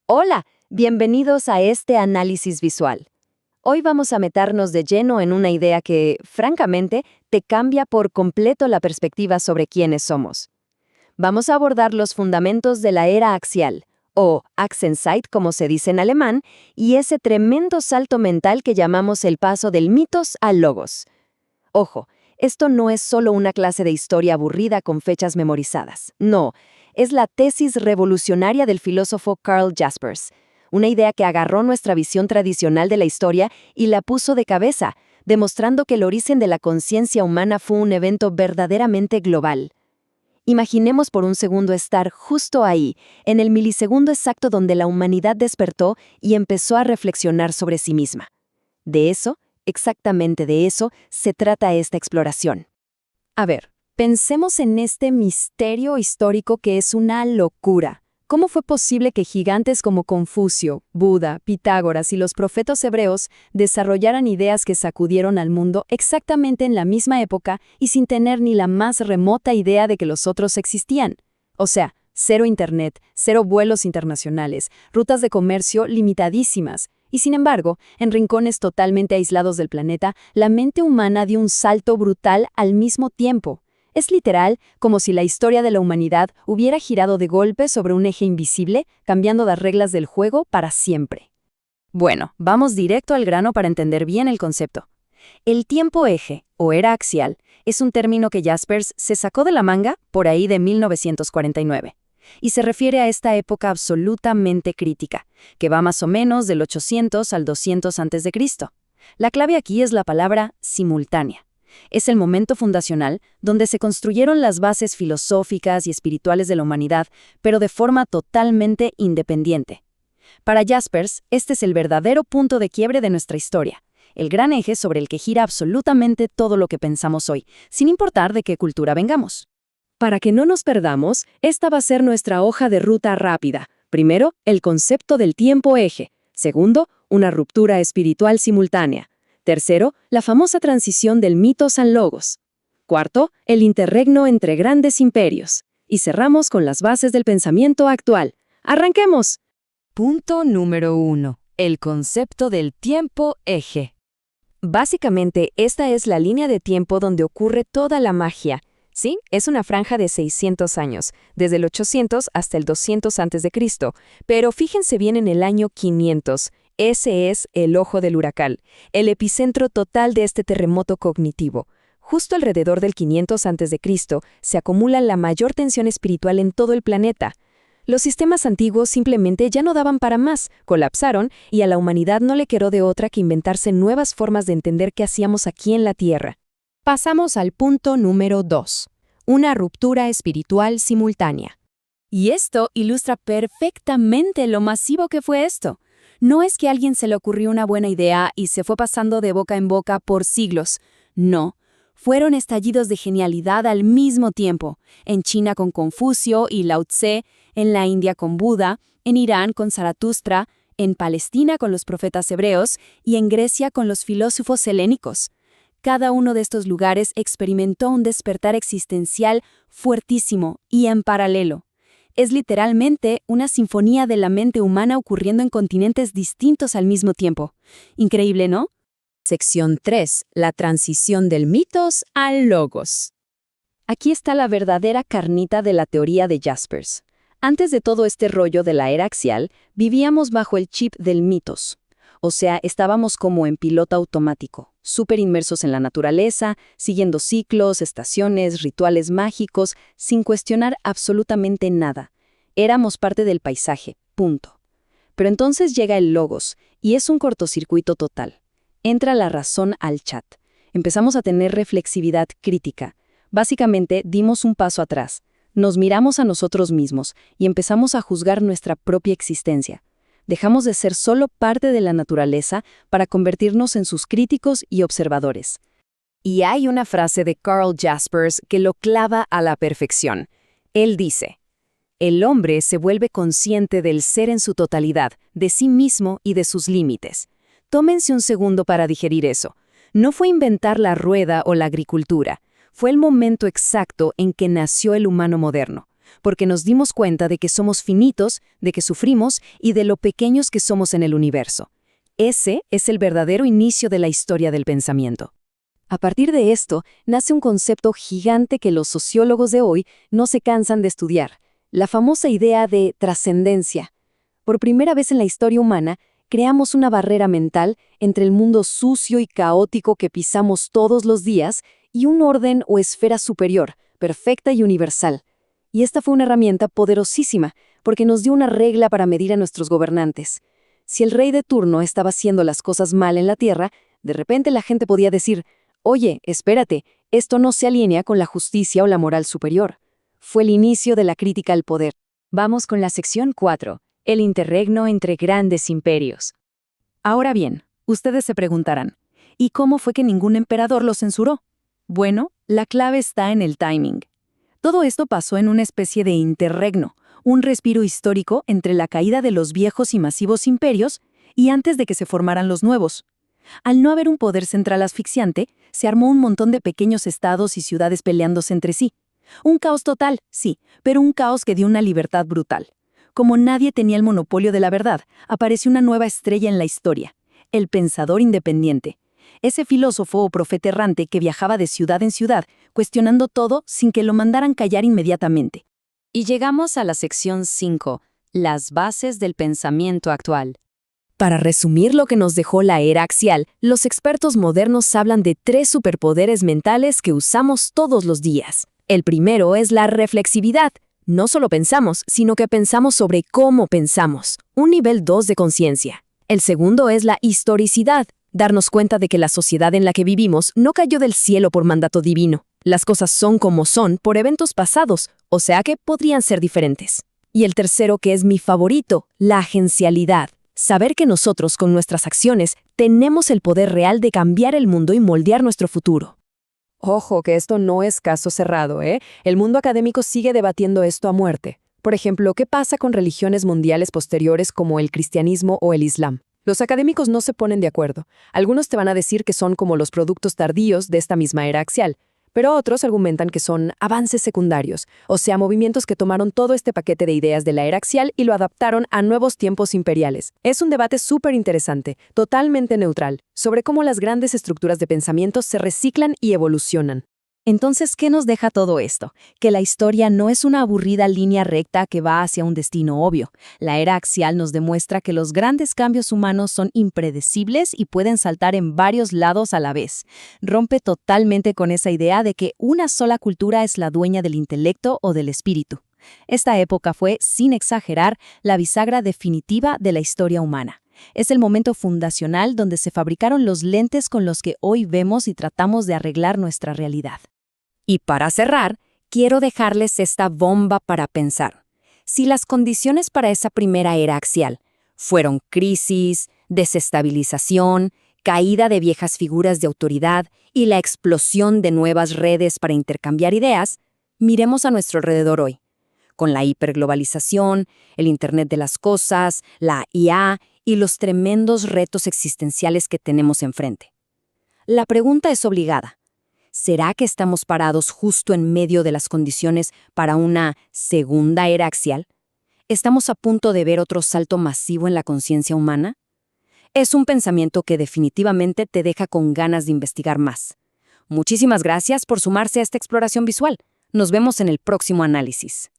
Hola, bienvenidos a este análisis visual. Hoy vamos a meternos de lleno en una idea que, francamente, te cambia por completo la perspectiva sobre quiénes somos. Vamos a abordar los fundamentos de la era axial, o Achsenzeit como se dice en alemán, y ese tremendo salto mental que llamamos el paso del mitos al logos. Ojo, esto no es solo una clase de historia aburrida con fechas memorizadas. No, es la tesis revolucionaria del filósofo Karl Jaspers, una idea que agarró nuestra visión tradicional de la historia y la puso de cabeza, demostrando que el origen de la conciencia humana fue un evento verdaderamente global. Imaginemos por un segundo estar justo ahí, en el milisegundo exacto donde la humanidad despertó y empezó a reflexionar sobre sí misma. De eso, exactamente de eso, se trata esta exploración. A ver, pensemos en este misterio histórico que es una locura. ¿Cómo fue posible que gigantes como Confucio, Buda, Pitágoras y los profetas hebreos desarrollaran ideas que sacudieron al mundo exactamente en la misma época y sin tener ni la más remota idea de que los otros existían? O sea, cero internet, cero vuelos internacionales, rutas de comercio limitadísimas. Y sin embargo, en rincones totalmente aislados del planeta, la mente humana dio un salto brutal al mismo tiempo. Es literal como si la historia de la humanidad hubiera girado de golpe sobre un eje invisible, cambiando las reglas del juego para siempre. Bueno, vamos directo al grano para entender bien el concepto. El tiempo eje, o era axial, es un término que Jaspers se sacó de la manga por ahí de 1949. Y se refiere a esta época absolutamente crítica, que va más o menos del 800 al 200 a.C. La clave aquí es la palabra simultánea. Es el momento fundacional donde se construyeron las bases filosóficas y espirituales de la humanidad, pero de forma totalmente independiente. Para Jaspers, este es el verdadero punto de quiebre de nuestra historia, el gran eje sobre el que gira absolutamente todo lo que pensamos hoy, sin importar de qué cultura vengamos. Para que no nos perdamos, esta va a ser nuestra hoja de ruta rápida. Primero, el concepto del tiempo eje. Segundo, una ruptura espiritual simultánea. Tercero, la famosa transición del mitos al logos. Cuarto, el interregno entre grandes imperios. Y cerramos con las bases del pensamiento actual. ¡Arranquemos! Punto número 1. El concepto del tiempo eje. Básicamente, esta es la línea de tiempo donde ocurre toda la magia. Sí, es una franja de 600 años, desde el 800 hasta el 200 a.C., pero fíjense bien en el año 500. Ese es el ojo del huracán, el epicentro total de este terremoto cognitivo. Justo alrededor del 500 a.C. se acumula la mayor tensión espiritual en todo el planeta. Los sistemas antiguos simplemente ya no daban para más, colapsaron y a la humanidad no le quedó de otra que inventarse nuevas formas de entender qué hacíamos aquí en la Tierra. Pasamos al punto número 2, una ruptura espiritual simultánea. Y esto ilustra perfectamente lo masivo que fue esto. No es que a alguien se le ocurrió una buena idea y se fue pasando de boca en boca por siglos. No, fueron estallidos de genialidad al mismo tiempo, en China con Confucio y Lao Tse, en la India con Buda, en Irán con Zaratustra, en Palestina con los profetas hebreos y en Grecia con los filósofos helénicos. Cada uno de estos lugares experimentó un despertar existencial fuertísimo y en paralelo. Es literalmente una sinfonía de la mente humana ocurriendo en continentes distintos al mismo tiempo. Increíble, ¿no? Sección 3. La transición del mitos al logos. Aquí está la verdadera carnita de la teoría de Jaspers. Antes de todo este rollo de la era axial, vivíamos bajo el chip del mitos. O sea, estábamos como en piloto automático, súper inmersos en la naturaleza, siguiendo ciclos, estaciones, rituales mágicos, sin cuestionar absolutamente nada. Éramos parte del paisaje, punto. Pero entonces llega el logos, y es un cortocircuito total. Entra la razón al chat. Empezamos a tener reflexividad crítica. Básicamente, dimos un paso atrás. Nos miramos a nosotros mismos y empezamos a juzgar nuestra propia existencia. Dejamos de ser solo parte de la naturaleza para convertirnos en sus críticos y observadores. Y hay una frase de Karl Jaspers que lo clava a la perfección. Él dice: el hombre se vuelve consciente del ser en su totalidad, de sí mismo y de sus límites. Tómense un segundo para digerir eso. No fue inventar la rueda o la agricultura. Fue el momento exacto en que nació el humano moderno. porque nos dimos cuenta de que somos finitos, de que sufrimos y de lo pequeños que somos en el universo. Ese es el verdadero inicio de la historia del pensamiento. A partir de esto, nace un concepto gigante que los sociólogos de hoy no se cansan de estudiar, la famosa idea de trascendencia. Por primera vez en la historia humana, creamos una barrera mental entre el mundo sucio y caótico que pisamos todos los días y un orden o esfera superior, perfecta y universal. Y esta fue una herramienta poderosísima, porque nos dio una regla para medir a nuestros gobernantes. Si el rey de turno estaba haciendo las cosas mal en la tierra, de repente la gente podía decir: «Oye, espérate, esto no se alinea con la justicia o la moral superior». Fue el inicio de la crítica al poder. Vamos con la sección 4, el interregno entre grandes imperios. Ahora bien, ustedes se preguntarán, ¿y cómo fue que ningún emperador lo censuró? Bueno, la clave está en el timing. Todo esto pasó en una especie de interregno, un respiro histórico entre la caída de los viejos y masivos imperios y antes de que se formaran los nuevos. Al no haber un poder central asfixiante, se armó un montón de pequeños estados y ciudades peleándose entre sí. Un caos total, sí, pero un caos que dio una libertad brutal. Como nadie tenía el monopolio de la verdad, apareció una nueva estrella en la historia, el pensador independiente. Ese filósofo o profeta errante que viajaba de ciudad en ciudad, cuestionando todo sin que lo mandaran callar inmediatamente. Y llegamos a la sección 5, las bases del pensamiento actual. Para resumir lo que nos dejó la era axial, los expertos modernos hablan de 3 superpoderes mentales que usamos todos los días. El primero es la reflexividad. No solo pensamos, sino que pensamos sobre cómo pensamos, un nivel 2 de conciencia. El segundo es la historicidad, darnos cuenta de que la sociedad en la que vivimos no cayó del cielo por mandato divino. Las cosas son como son por eventos pasados, o sea que podrían ser diferentes. Y el tercero, que es mi favorito, la agencialidad. Saber que nosotros, con nuestras acciones, tenemos el poder real de cambiar el mundo y moldear nuestro futuro. Ojo, que esto no es caso cerrado, ¿eh? El mundo académico sigue debatiendo esto a muerte. Por ejemplo, ¿qué pasa con religiones mundiales posteriores como el cristianismo o el islam? Los académicos no se ponen de acuerdo. Algunos te van a decir que son como los productos tardíos de esta misma era axial, pero otros argumentan que son avances secundarios, o sea, movimientos que tomaron todo este paquete de ideas de la era axial y lo adaptaron a nuevos tiempos imperiales. Es un debate súper interesante, totalmente neutral, sobre cómo las grandes estructuras de pensamiento se reciclan y evolucionan. Entonces, ¿qué nos deja todo esto? Que la historia no es una aburrida línea recta que va hacia un destino obvio. La era axial nos demuestra que los grandes cambios humanos son impredecibles y pueden saltar en varios lados a la vez. Rompe totalmente con esa idea de que una sola cultura es la dueña del intelecto o del espíritu. Esta época fue, sin exagerar, la bisagra definitiva de la historia humana. Es el momento fundacional donde se fabricaron los lentes con los que hoy vemos y tratamos de arreglar nuestra realidad. Y para cerrar, quiero dejarles esta bomba para pensar. Si las condiciones para esa primera era axial fueron crisis, desestabilización, caída de viejas figuras de autoridad y la explosión de nuevas redes para intercambiar ideas, miremos a nuestro alrededor hoy. Con la hiperglobalización, el Internet de las cosas, la IA y los tremendos retos existenciales que tenemos enfrente. La pregunta es obligada. ¿Será que estamos parados justo en medio de las condiciones para una segunda era axial? ¿Estamos a punto de ver otro salto masivo en la conciencia humana? Es un pensamiento que definitivamente te deja con ganas de investigar más. Muchísimas gracias por sumarse a esta exploración visual. Nos vemos en el próximo análisis.